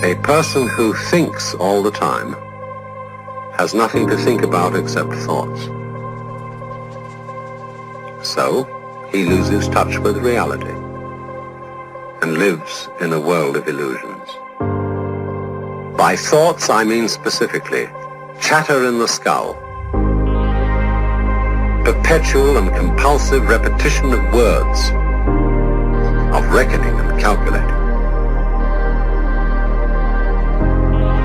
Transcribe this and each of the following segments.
A person who thinks all the time has nothing to think about except thoughts. So, he loses touch with reality and lives in a world of illusions. By thoughts, I mean specifically chatter in the skull, perpetual and compulsive repetition of words, of reckoning and calculating.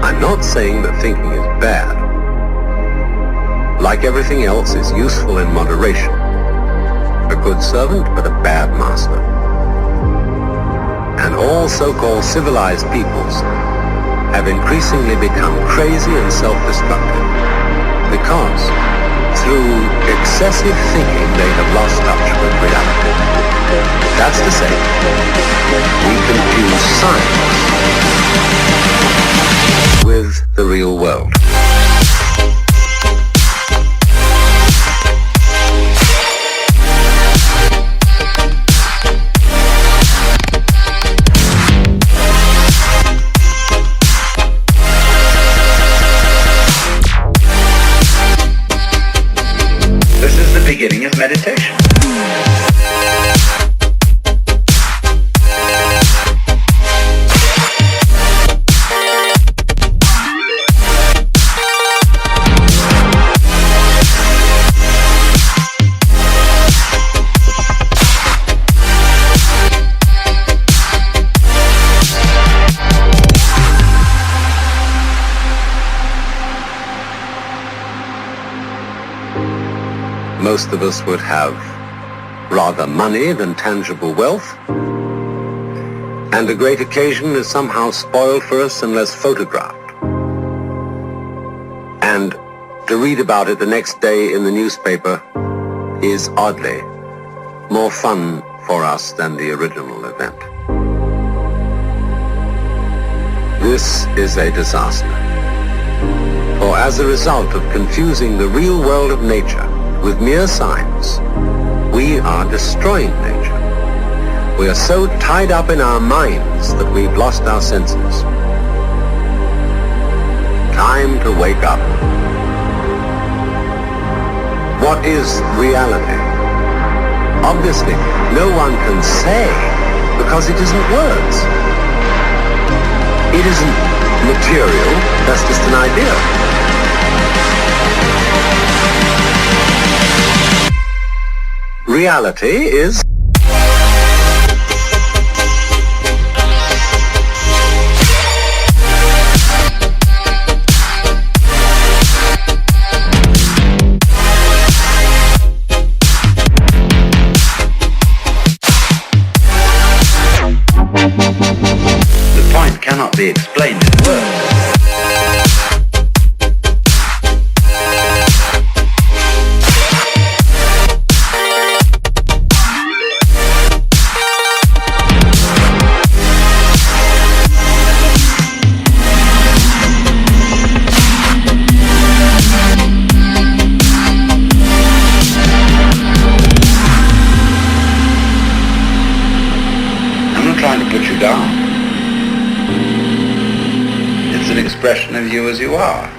I'm not saying that thinking is bad. Like everything else, is useful in moderation. A good servant, but a bad master. And all so-called civilized peoples have increasingly become crazy and self-destructive because through excessive thinking they have lost touch with reality. That's to say, we confuse science with the real world. Beginning of meditation. Most of us would have rather money than tangible wealth, and a great occasion is somehow spoiled for us unless photographed. And to read about it the next day in the newspaper is oddly more fun for us than the original event. This is a disaster. For as a result of confusing the real world of nature with mere science, we are destroying nature. We are so tied up in our minds that we've lost our senses. Time to wake up. What is reality? Obviously, no one can say because it isn't words. It isn't material, that's just an idea. Reality is the point cannot be explained in words. Trying to put you down. It's an expression of you as you are.